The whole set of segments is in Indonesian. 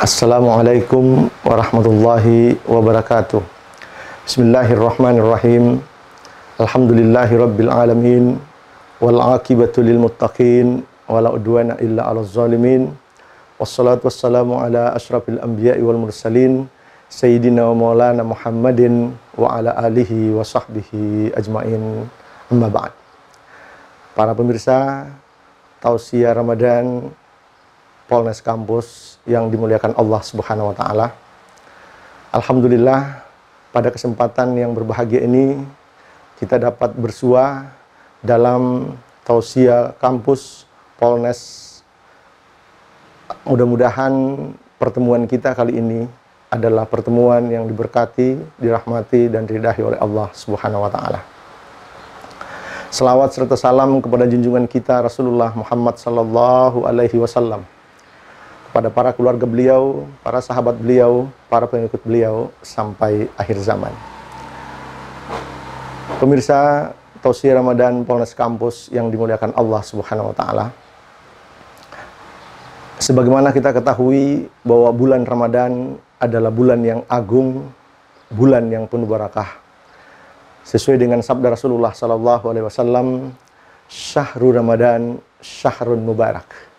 Assalamualaikum warahmatullahi wabarakatuh. Bismillahirrahmanirrahim. Alhamdulillahi rabbil alamin. Wal aqibatu lil muttaqin. Wala udwana illa 'alal zalimin. Wassalatu wassalamu ala asyrafil anbiya'i wal mursalin. Sayyidina wa maulana Muhammadin wa ala alihi wa sahbihi ajmain. Amma ba'd. Para pemirsa Tausiah Ramadan Polnes Kampus yang dimuliakan Allah Subhanahu wa taala. Alhamdulillah, pada kesempatan yang berbahagia ini kita dapat bersua dalam Tausiah Kampus Polnes. Mudah-mudahan pertemuan kita kali ini adalah pertemuan yang diberkati, dirahmati dan diridai oleh Allah Subhanahu wa taala. Selawat serta salam kepada junjungan kita Rasulullah Muhammad sallallahu alaihi wasallam, pada para keluarga beliau, para sahabat beliau, para pengikut beliau sampai akhir zaman. Pemirsa Tausiah Ramadan Polnes Kampus yang dimuliakan Allah Subhanahu wa taala. Sebagaimana kita ketahui bahwa bulan Ramadan adalah bulan yang agung, bulan yang penuh barakah. Sesuai dengan sabda Rasulullah sallallahu alaihi wasallam, "Syahrul Ramadan syahrun mubarak."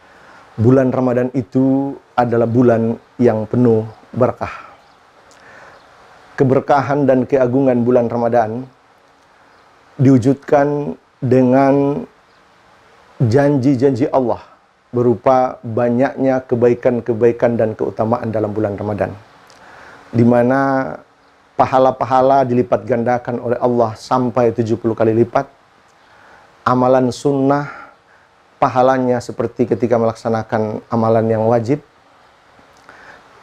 Bulan Ramadan itu adalah bulan yang penuh berkah. Keberkahan dan keagungan bulan Ramadan diwujudkan dengan janji-janji Allah berupa banyaknya kebaikan-kebaikan dan keutamaan dalam bulan Ramadan, di mana pahala-pahala dilipat gandakan oleh Allah sampai 70 kali lipat. Amalan sunnah pahalanya seperti ketika melaksanakan amalan yang wajib.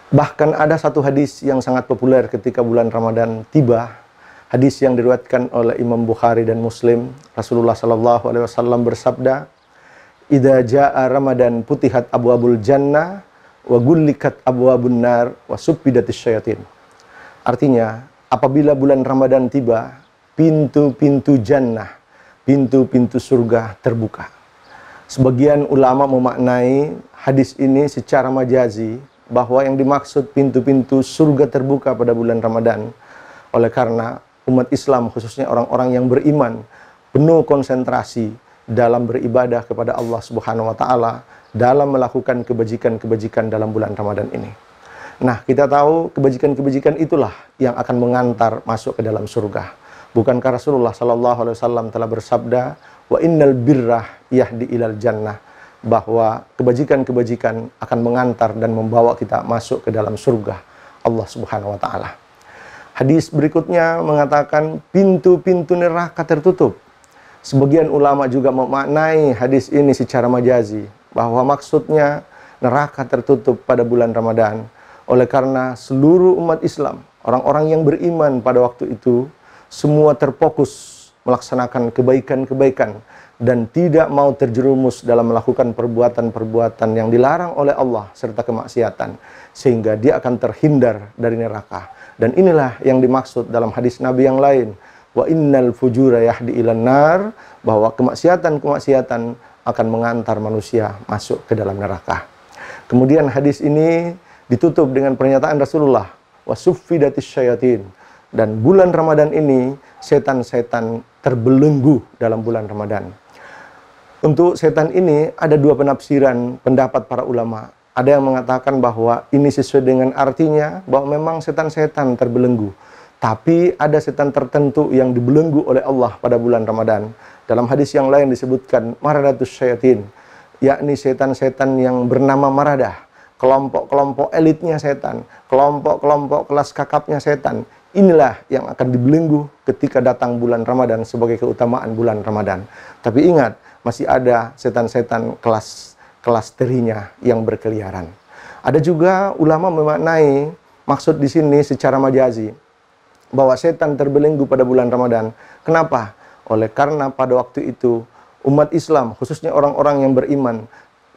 Bahkan ada satu hadis yang sangat populer ketika bulan Ramadan tiba. Hadis yang diriwayatkan oleh Imam Bukhari dan Muslim. Rasulullah sallallahu alaihi wasallam bersabda, "Idza jaa Ramadan putihat abwabul jannah wa gullikat abwabun nar wa suppidatis syayatin." Artinya, apabila bulan Ramadan tiba, pintu-pintu jannah, pintu-pintu surga terbuka. Sebagian ulama memaknai hadis ini secara majazi bahwa yang dimaksud pintu-pintu surga terbuka pada bulan Ramadan oleh karena umat Islam, khususnya orang-orang yang beriman, penuh konsentrasi dalam beribadah kepada Allah Subhanahu wa taala dalam melakukan kebajikan-kebajikan dalam bulan Ramadan ini. Nah, kita tahu kebajikan-kebajikan itulah yang akan mengantar masuk ke dalam surga. Bukankah Rasulullah sallallahu alaihi wasallam telah bersabda, "Wa innal birrah yahdi ilal jannah," bahwa kebajikan-kebajikan akan mengantar dan membawa kita masuk ke dalam surga Allah Subhanahu wa taala. Hadis berikutnya mengatakan pintu-pintu neraka tertutup. Sebagian ulama juga memaknai hadis ini secara majazi bahwa maksudnya neraka tertutup pada bulan Ramadan oleh karena seluruh umat Islam, orang-orang yang beriman pada waktu itu semua terfokus melaksanakan kebaikan-kebaikan dan tidak mau terjerumus dalam melakukan perbuatan-perbuatan yang dilarang oleh Allah serta kemaksiatan, sehingga dia akan terhindar dari neraka. Dan inilah yang dimaksud dalam hadis Nabi yang lain, "Wa innal fujura yahdi ilan nar," bahwa kemaksiatan-kemaksiatan akan mengantar manusia masuk ke dalam neraka. Kemudian hadis ini ditutup dengan pernyataan Rasulullah, "Wa suffidatis syayatin." Dan bulan Ramadan ini setan-setan terbelenggu dalam bulan Ramadan. Untuk setan ini ada dua penafsiran pendapat para ulama. Ada yang mengatakan bahwa ini sesuai dengan artinya bahwa memang setan-setan terbelenggu. Tapi ada setan tertentu yang dibelenggu oleh Allah pada bulan Ramadan. Dalam hadis yang lain disebutkan maradatus syayatin, yakni setan-setan yang bernama maradah, kelompok-kelompok elitnya setan, kelompok-kelompok kelas kakapnya setan. Inilah yang akan dibelenggu ketika datang bulan Ramadan sebagai keutamaan bulan Ramadan. Tapi ingat, masih ada setan-setan kelas terinya yang berkeliaran. Ada juga ulama memaknai maksud di sini secara majazi bahwa setan terbelenggu pada bulan Ramadan. Kenapa? Oleh karena pada waktu itu umat Islam, khususnya orang-orang yang beriman,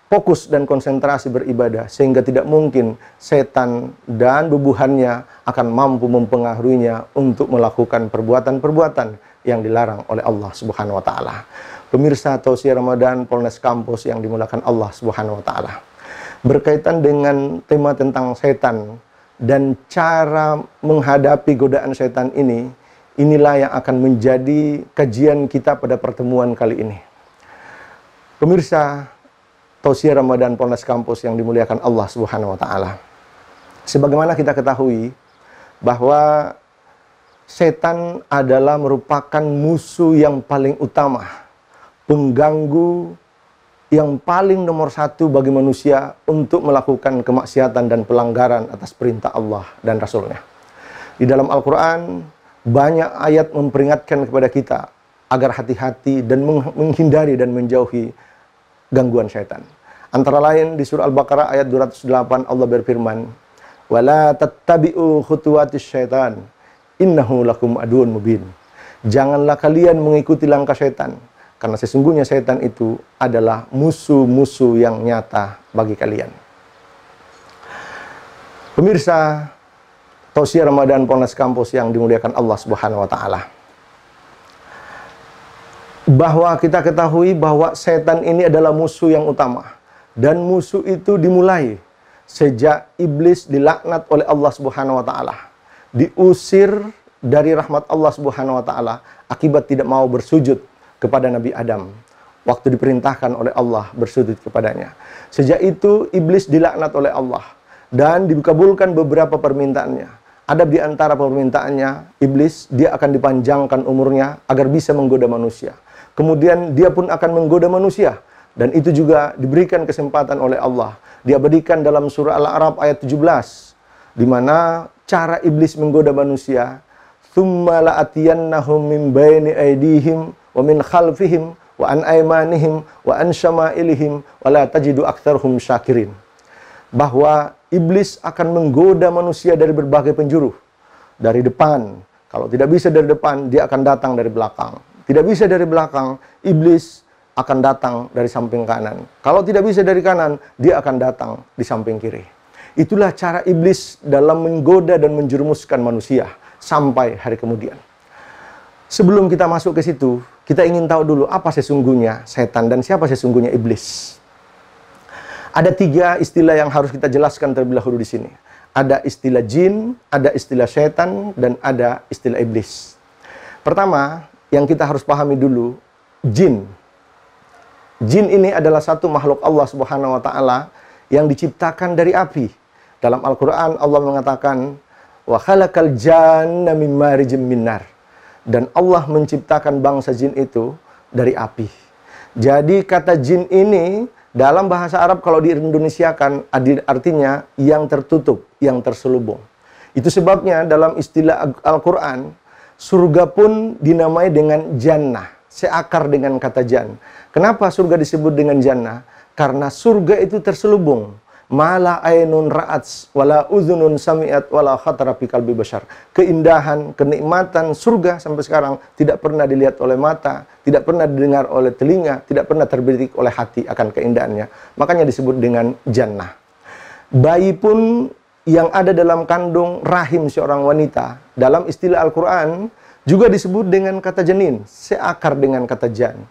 fokus dan konsentrasi beribadah, sehingga tidak mungkin setan dan bubuhannya akan mampu mempengaruhinya untuk melakukan perbuatan-perbuatan yang dilarang oleh Allah Subhanahu wa taala. Pemirsa Tausiah Ramadan Polnes Kampus yang dimuliakan Allah Subhanahu wa taala. berkaitan dengan tema tentang setan dan cara menghadapi godaan setan ini, inilah yang akan menjadi kajian kita pada pertemuan kali ini. Pemirsa Tausiah Ramadan Polres Kampus yang dimuliakan Allah Subhanahu wa taala. Sebagaimana kita ketahui bahwa setan adalah merupakan musuh yang paling utama, pengganggu yang paling nomor satu bagi manusia untuk melakukan kemaksiatan dan pelanggaran atas perintah Allah dan Rasul-Nya. Di dalam Al-Quran, banyak ayat memperingatkan kepada kita agar hati-hati dan menghindari dan menjauhi gangguan syaitan. Antara lain di surah Al-Baqarah ayat 208 Allah berfirman, "Wala tattabi'u khutuwatis syaitan, innahu lakum aduun mubin." Janganlah kalian mengikuti langkah syaitan, karena sesungguhnya setan itu adalah musuh-musuh yang nyata bagi kalian. Pemirsa Tausiah Ramadan Polres Kampus yang dimuliakan Allah Subhanahu wa taala. Bahwa kita ketahui bahwa setan ini adalah musuh yang utama, dan musuh itu dimulai sejak iblis dilaknat oleh Allah Subhanahu wa taala, diusir dari rahmat Allah Subhanahu wa taala akibat tidak mau bersujud kepada Nabi Adam waktu diperintahkan oleh Allah bersujud kepadanya. Sejak itu iblis dilaknat oleh Allah dan dikabulkan beberapa permintaannya. Ada di antara permintaannya iblis, dia akan dipanjangkan umurnya agar bisa menggoda manusia. Kemudian dia pun akan menggoda manusia, dan itu juga diberikan kesempatan oleh Allah. Diabadikan dalam surah Al-A'raf ayat 17, di mana cara iblis menggoda manusia, "Tsumma la'atiyannahum min baini aydihim wa min khalfihim wa an aymanihim wa an syama'ilihim wa la tajidu aktsarhum syakirin." Bahwa iblis akan menggoda manusia dari berbagai penjuru. Dari depan, kalau tidak bisa dari depan, dia akan datang dari belakang. Tidak bisa dari belakang, iblis akan datang dari samping kanan. Kalau tidak bisa dari kanan, dia akan datang di samping kiri. Itulah cara iblis dalam menggoda dan menjerumuskan manusia sampai hari kemudian. Sebelum kita masuk ke situ, kita ingin tahu dulu apa sesungguhnya setan dan siapa sesungguhnya iblis. Ada 3 istilah yang harus kita jelaskan terlebih dahulu di sini. Ada istilah jin, ada istilah setan, dan ada istilah iblis. Pertama, yang kita harus pahami dulu, jin. Jin ini adalah satu makhluk Allah Subhanahu wa taala yang diciptakan dari api. Dalam Al-Qur'an Allah mengatakan, "Wa khalaqal janna mim marijim min nar." Dan Allah menciptakan bangsa jin itu dari api. Jadi kata jin ini dalam bahasa Arab kalau diindonesiakan artinya yang tertutup, yang terselubung. Itu sebabnya dalam istilah Al-Qur'an, surga pun dinamai dengan jannah, seakar dengan kata jan. Kenapa surga disebut dengan jannah? Karena surga itu terselubung. Mala ainun ra'at wala uzunun sami'at wala khatara fi qalbi bashar. Keindahan, kenikmatan surga sampai sekarang tidak pernah dilihat oleh mata, tidak pernah didengar oleh telinga, tidak pernah terbetik oleh hati akan keindahannya. Makanya disebut dengan jannah. Bayi pun yang ada dalam kandung rahim seorang wanita, dalam istilah Al-Quran juga disebut dengan kata janin, seakar dengan kata jan.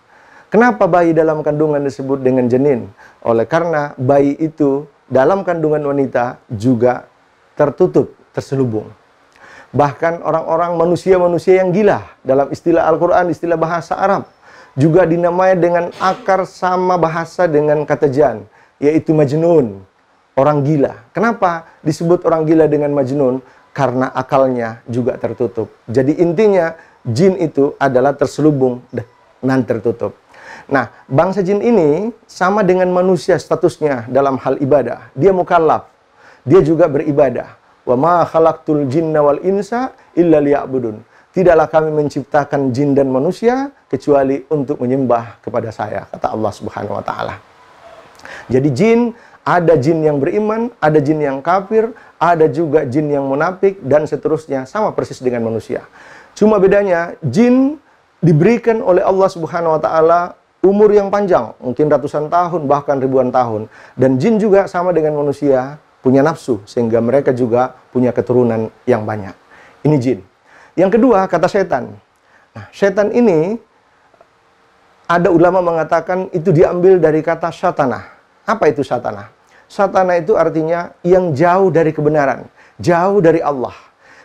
Kenapa bayi dalam kandungan disebut dengan janin? Oleh karena bayi itu dalam kandungan wanita juga tertutup, terselubung. Bahkan orang-orang manusia-manusia yang gila dalam istilah Al-Quran, istilah bahasa Arab, juga dinamai dengan akar sama bahasa dengan kata jan, yaitu majnun, orang gila. Kenapa disebut orang gila dengan majnun? Karena akalnya juga tertutup. Jadi intinya jin itu adalah terselubung dan tertutup. Nah, bangsa jin ini sama dengan manusia statusnya dalam hal ibadah. Dia mukallaf. Dia juga beribadah. Wa ma khalaqtul jinna wal insa illa liya'budun. Tidaklah kami menciptakan jin dan manusia kecuali untuk menyembah kepada saya, kata Allah Subhanahu wa taala. Jadi jin, ada jin yang beriman, ada jin yang kafir, ada juga jin yang munafik, dan seterusnya, sama persis dengan manusia. Cuma bedanya, jin diberikan oleh Allah Subhanahu wa taala umur yang panjang, mungkin ratusan tahun, bahkan ribuan tahun. Dan jin juga sama dengan manusia, punya nafsu, sehingga mereka juga punya keturunan yang banyak. Ini jin. Yang kedua, kata setan. Nah, setan ini, ada ulama mengatakan itu diambil dari kata syatanah. Apa itu syatanah? Satana itu artinya yang jauh dari kebenaran, jauh dari Allah.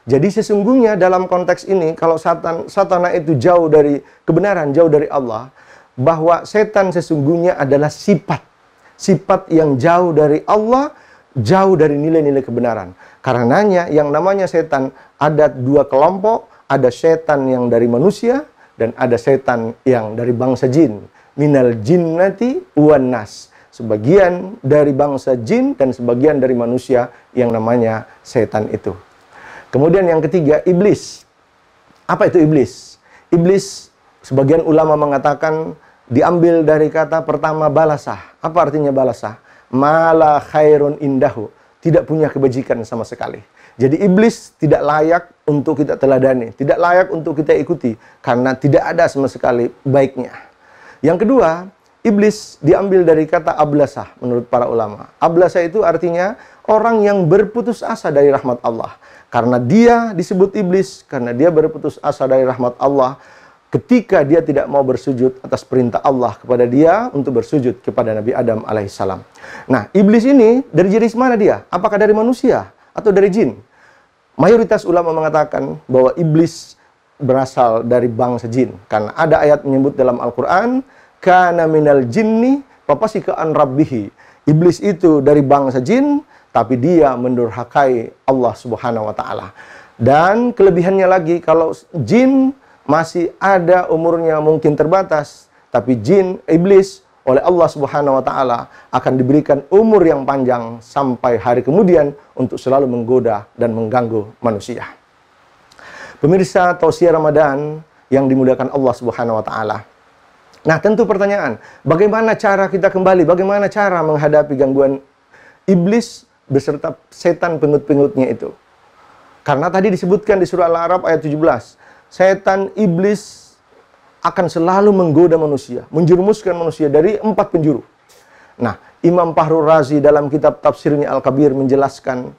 Jadi sesungguhnya dalam konteks ini, kalau satana itu jauh dari kebenaran, jauh dari Allah, bahwa setan sesungguhnya adalah sifat yang jauh dari Allah, jauh dari nilai-nilai kebenaran. Karenanya yang namanya setan ada dua kelompok, ada setan yang dari manusia dan ada setan yang dari bangsa jin. Minal jinnati wan nas. Sebagian dari bangsa jin dan sebagian dari manusia yang namanya setan itu. Kemudian yang ketiga, iblis. Apa itu iblis? Iblis, sebagian ulama mengatakan diambil dari kata pertama balasah. Apa artinya balasah? Mala khairun indahu. Tidak punya kebajikan sama sekali. Jadi iblis tidak layak untuk kita teladani, tidak layak untuk kita ikuti, karena tidak ada sama sekali baiknya. Yang kedua, iblis diambil dari kata ablasah menurut para ulama. Ablasah itu artinya orang yang berputus asa dari rahmat Allah. Karena dia disebut iblis, karena dia berputus asa dari rahmat Allah ketika dia tidak mau bersujud atas perintah Allah kepada dia untuk bersujud kepada Nabi Adam alaihissalam. Nah, iblis ini dari jenis mana dia? Apakah dari manusia atau dari jin? Mayoritas ulama mengatakan bahwa iblis berasal dari bangsa jin. Karena ada ayat menyebut dalam Al-Quran, kana minal jinni papasika an rabbihi. Iblis itu dari bangsa jin, tapi dia mendurhakai Allah Subhanahu wa taala. Dan kelebihannya lagi, kalau jin masih ada umurnya mungkin terbatas, tapi jin, iblis oleh Allah Subhanahu wa taala akan diberikan umur yang panjang sampai hari kemudian untuk selalu menggoda dan mengganggu manusia. Pemirsa Tausiah Ramadan yang dimuliakan Allah Subhanahu wa taala. Nah, tentu pertanyaan, bagaimana cara kita kembali? Bagaimana cara menghadapi gangguan iblis beserta setan pengut-pengutnya itu? Karena tadi disebutkan di surah Al-A'raf ayat 17, setan iblis akan selalu menggoda manusia, menjerumuskan manusia dari 4 penjuru. Nah, Imam Fakhrul Razi dalam kitab tafsirnya Al-Kabir menjelaskan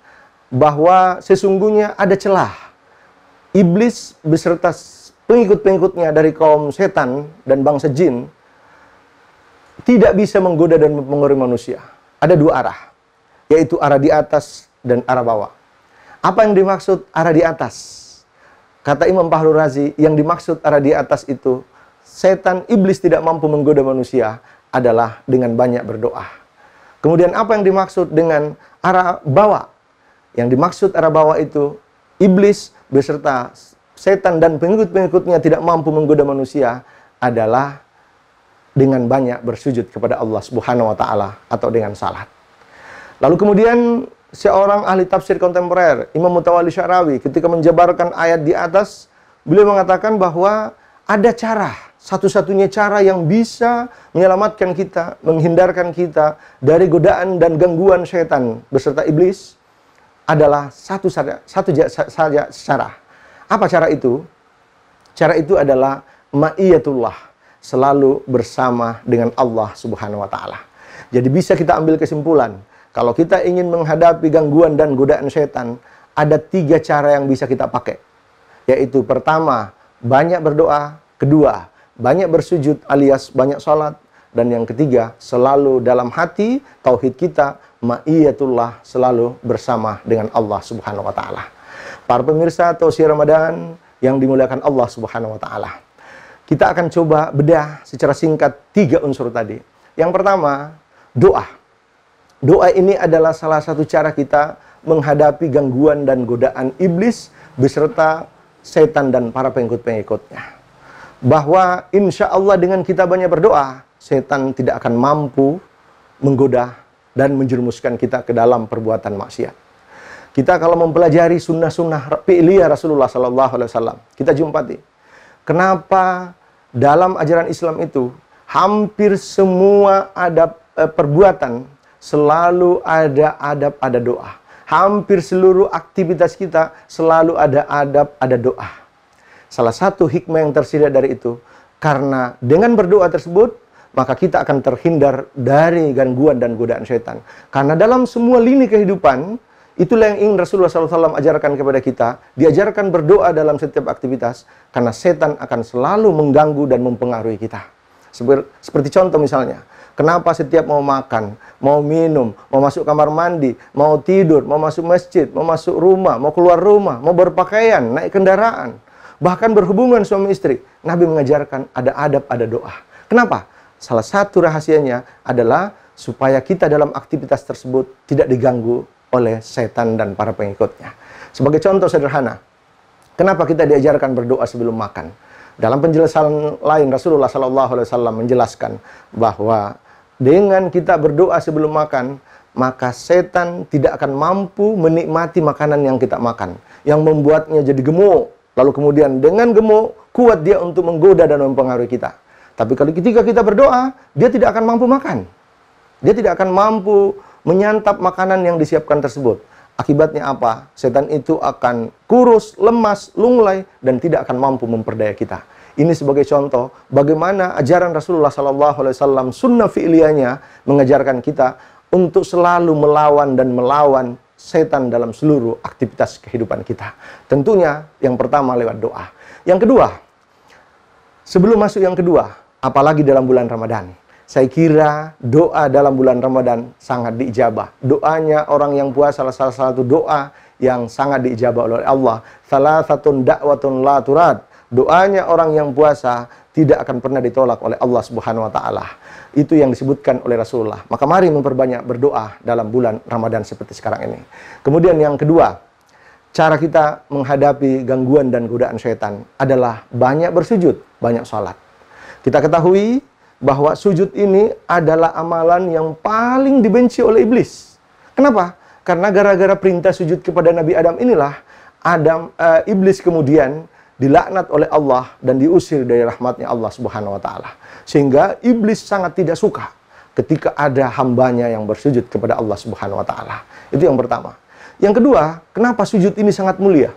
bahwa sesungguhnya ada celah. Iblis beserta pengikut-pengikutnya dari kaum setan dan bangsa jin tidak bisa menggoda dan mempengaruhi manusia. Ada 2 arah, yaitu arah di atas dan arah bawah. Apa yang dimaksud arah di atas? Kata Imam Fakhrul Razi, yang dimaksud arah di atas itu, setan iblis tidak mampu menggoda manusia adalah dengan banyak berdoa. Kemudian apa yang dimaksud dengan arah bawah? Yang dimaksud arah bawah itu, iblis beserta setan dan pengikut-pengikutnya tidak mampu menggoda manusia adalah dengan banyak bersujud kepada Allah Subhanahu wa taala atau dengan salat. Lalu kemudian seorang ahli tafsir kontemporer, Imam Mutawalli Sya'rawi, ketika menjabarkan ayat di atas, beliau mengatakan bahwa ada cara, satu-satunya cara yang bisa menyelamatkan kita, menghindarkan kita dari godaan dan gangguan setan beserta iblis adalah satu saja cara. Apa cara itu? Cara itu adalah ma'iyatullah, selalu bersama dengan Allah Subhanahu wa taala. Jadi bisa kita ambil kesimpulan, kalau kita ingin menghadapi gangguan dan godaan setan, ada 3 cara yang bisa kita pakai. Yaitu pertama, banyak berdoa. Kedua, banyak bersujud alias banyak sholat. Dan yang ketiga, selalu dalam hati, tauhid kita, ma'iyatullah, selalu bersama dengan Allah Subhanahu wa ta'ala. Para pemirsa Tausiah Ramadan yang dimuliakan Allah Subhanahu wa ta'ala. Kita akan coba bedah secara singkat 3 unsur tadi. Yang pertama, doa. Doa ini adalah salah satu cara kita menghadapi gangguan dan godaan iblis beserta setan dan para pengikut-pengikutnya. Bahwa insya Allah dengan kita banyak berdoa, setan tidak akan mampu menggoda dan menjerumuskan kita ke dalam perbuatan maksiat. Kita kalau mempelajari sunnah-sunnah fi'liyah Rasulullah SAW, kita jumpati kenapa dalam ajaran Islam itu hampir semua adab perbuatan selalu ada adab, ada doa. Hampir seluruh aktivitas kita selalu ada adab, ada doa. Salah satu hikmah yang tersirat dari itu, karena dengan berdoa tersebut, maka kita akan terhindar dari gangguan dan godaan setan. Karena dalam semua lini kehidupan, itulah yang ingin Rasulullah SAW ajarkan kepada kita. Diajarkan berdoa dalam setiap aktivitas, karena setan akan selalu mengganggu dan mempengaruhi kita. Seperti contoh misalnya, Kenapa setiap mau makan, mau minum, mau masuk kamar mandi, mau tidur, mau masuk masjid, mau masuk rumah, mau keluar rumah, mau berpakaian, naik kendaraan, bahkan berhubungan suami istri, Nabi mengajarkan ada adab, ada doa. Kenapa? Salah satu rahasianya adalah supaya kita dalam aktivitas tersebut tidak diganggu oleh setan dan para pengikutnya. Sebagai contoh sederhana, kenapa kita diajarkan berdoa sebelum makan? Dalam penjelasan lain, Rasulullah SAW menjelaskan bahwa dengan kita berdoa sebelum makan, maka setan tidak akan mampu menikmati makanan yang kita makan, yang membuatnya jadi gemuk. Lalu kemudian dengan gemuk, kuat dia untuk menggoda dan mempengaruhi kita. Tapi kalau ketika kita berdoa, dia tidak akan mampu makan. Dia tidak akan mampu menyantap makanan yang disiapkan tersebut. Akibatnya apa? Setan itu akan kurus, lemas, lunglai, dan tidak akan mampu memperdaya kita. Ini sebagai contoh bagaimana ajaran Rasulullah SAW, sunnah fi'liyahnya mengajarkan kita untuk selalu melawan setan dalam seluruh aktivitas kehidupan kita. Tentunya yang pertama lewat doa. Yang kedua, sebelum masuk yang kedua, apalagi dalam bulan Ramadan, saya kira doa dalam bulan Ramadan sangat diijabah. Doanya orang yang puasa salah satu doa yang sangat diijabah oleh Allah. Salasatun da'watun la turad. Doanya orang yang puasa tidak akan pernah ditolak oleh Allah Subhanahu wa taala. Itu yang disebutkan oleh Rasulullah. Maka mari memperbanyak berdoa dalam bulan Ramadan seperti sekarang ini. Kemudian yang kedua, cara kita menghadapi gangguan dan godaan syaitan adalah banyak bersujud, banyak sholat. Kita ketahui bahwa sujud ini adalah amalan yang paling dibenci oleh iblis. Kenapa? Karena gara-gara perintah sujud kepada Nabi Adam inilah iblis kemudian dilaknat oleh Allah dan diusir dari rahmatnya Allah Subhanahu wa taala. Sehingga iblis sangat tidak suka ketika ada hambanya yang bersujud kepada Allah Subhanahu wa taala. Itu yang pertama. Yang kedua, kenapa sujud ini sangat mulia?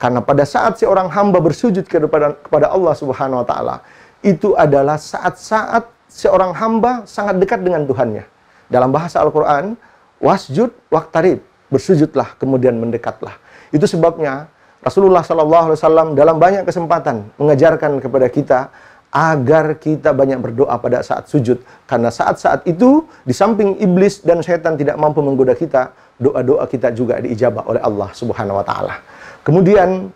Karena pada saat seorang hamba bersujud kepada Allah Subhanahu wa taala, itu adalah saat-saat seorang hamba sangat dekat dengan Tuhannya. Dalam bahasa Al-Qur'an, wasjud waqtarib, bersujudlah kemudian mendekatlah. Itu sebabnya Rasulullah SAW dalam banyak kesempatan mengajarkan kepada kita agar kita banyak berdoa pada saat sujud. Karena saat-saat itu, di samping iblis dan syaitan tidak mampu menggoda kita, doa-doa kita juga diijabah oleh Allah Subhanahu wa taala. Kemudian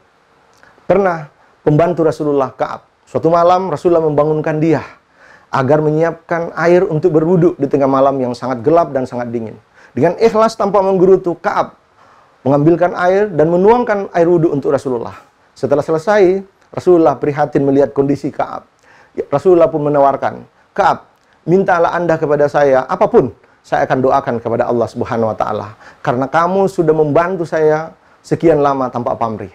pernah pembantu Rasulullah Ka'ab, suatu malam Rasulullah membangunkan dia agar menyiapkan air untuk berwudu di tengah malam yang sangat gelap dan sangat dingin. Dengan ikhlas tanpa menggerutu, Ka'ab mengambilkan air dan menuangkan air wudhu untuk Rasulullah. Setelah selesai, Rasulullah prihatin melihat kondisi Ka'ab. Rasulullah pun menawarkan, Ka'ab, mintalah Anda kepada saya apapun, saya akan doakan kepada Allah Subhanahu wa taala. Karena kamu sudah membantu saya sekian lama tanpa pamrih.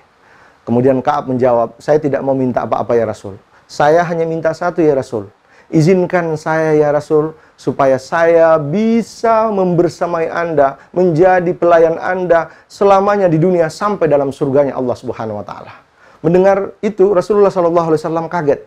Kemudian Ka'ab menjawab, saya tidak mau minta apa-apa ya Rasul. Saya hanya minta satu ya Rasul. Izinkan saya ya Rasul, supaya saya bisa membersamai Anda, menjadi pelayan Anda selamanya di dunia sampai dalam surganya Allah Subhanahu wa taala. Mendengar itu Rasulullah SAW kaget.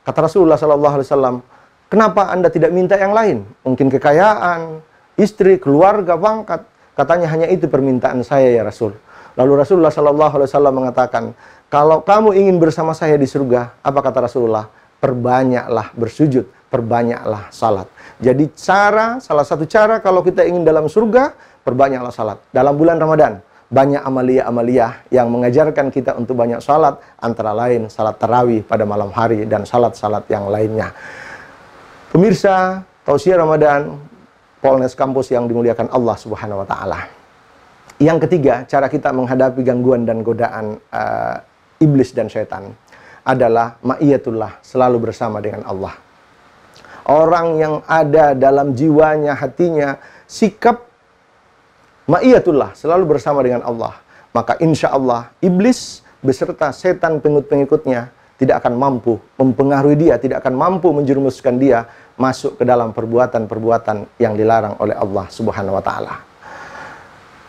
Kata Rasulullah SAW, kenapa Anda tidak minta yang lain? Mungkin kekayaan, istri, keluarga, pangkat. Katanya hanya itu permintaan saya ya Rasul. Lalu Rasulullah SAW mengatakan, kalau kamu ingin bersama saya di surga, apa kata Rasulullah? Perbanyaklah bersujud, perbanyaklah salat. Jadi salah satu cara kalau kita ingin dalam surga, perbanyaklah salat. Dalam bulan Ramadan, banyak amalia-amalia yang mengajarkan kita untuk banyak salat, antara lain salat tarawih pada malam hari dan salat-salat yang lainnya. Pemirsa, Tausiah Ramadan, Polnes Kampus yang dimuliakan Allah Subhanahu wa taala. Yang ketiga, cara kita menghadapi gangguan dan godaan iblis dan syaitan adalah ma'iyatullah, selalu bersama dengan Allah. Orang yang ada dalam jiwanya, hatinya, sikap ma'iyatullah, selalu bersama dengan Allah, maka insya Allah iblis beserta setan pengikut-pengikutnya tidak akan mampu mempengaruhi dia, tidak akan mampu menjerumuskan dia masuk ke dalam perbuatan-perbuatan yang dilarang oleh Allah Subhanahu wa taala.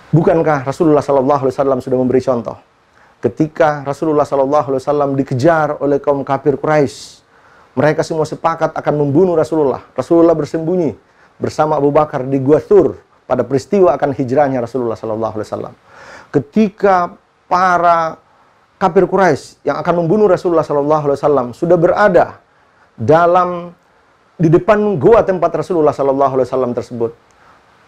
Bukankah Rasulullah SAW sudah memberi contoh? Ketika Rasulullah SAW dikejar oleh kaum kafir Quraisy, mereka semua sepakat akan membunuh Rasulullah. Rasulullah bersembunyi bersama Abu Bakar di Gua Thur pada peristiwa akan hijrahnya Rasulullah SAW. Ketika para kafir Quraisy yang akan membunuh Rasulullah SAW sudah berada dalam di depan gua tempat Rasulullah SAW tersebut,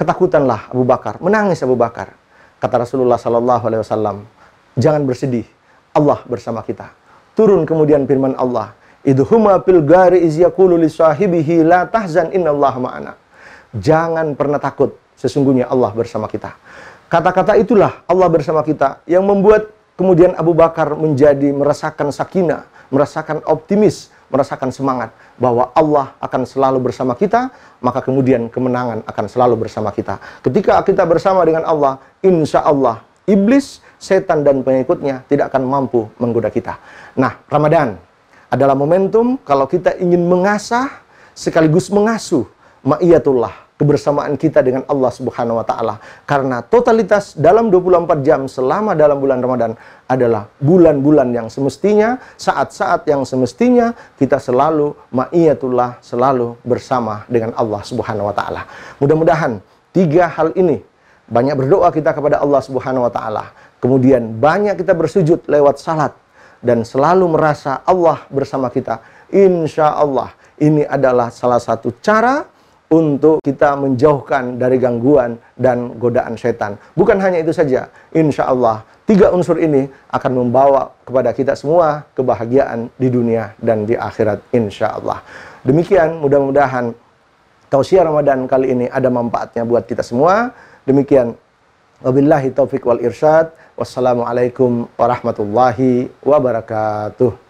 ketakutanlah Abu Bakar, menangis Abu Bakar. Kata Rasulullah SAW, jangan bersedih, Allah bersama kita. Turun kemudian firman Allah, idhuma fil ghari iz yaqulu li sahibihi la tahzan innallaha ma'ana. Jangan pernah takut, sesungguhnya Allah bersama kita. Kata-kata itulah Allah bersama kita yang membuat kemudian Abu Bakar menjadi merasakan sakinah, merasakan optimis, merasakan semangat bahwa Allah akan selalu bersama kita, maka kemudian kemenangan akan selalu bersama kita. Ketika kita bersama dengan Allah, insya Allah iblis, setan dan pengikutnya tidak akan mampu menggoda kita. Nah, Ramadan adalah momentum kalau kita ingin mengasah sekaligus mengasuh ma'iyatullah, kebersamaan kita dengan Allah Subhanahu wa taala. Karena totalitas dalam 24 jam selama dalam bulan Ramadan adalah bulan-bulan yang semestinya, saat-saat yang semestinya kita selalu ma'iyatullah, selalu bersama dengan Allah Subhanahu wa taala. Mudah-mudahan 3 hal ini, banyak berdoa kita kepada Allah Subhanahu wa taala, kemudian banyak kita bersujud lewat salat, dan selalu merasa Allah bersama kita. Insya Allah ini adalah salah satu cara untuk kita menjauhkan dari gangguan dan godaan setan. Bukan hanya itu saja, insya Allah 3 unsur ini akan membawa kepada kita semua kebahagiaan di dunia dan di akhirat, insya Allah. Demikian, mudah-mudahan tausiah Ramadan kali ini ada manfaatnya buat kita semua. Demikian, wabillahi taufiq wal irsyad. Wassalamualaikum warahmatullahi wabarakatuh.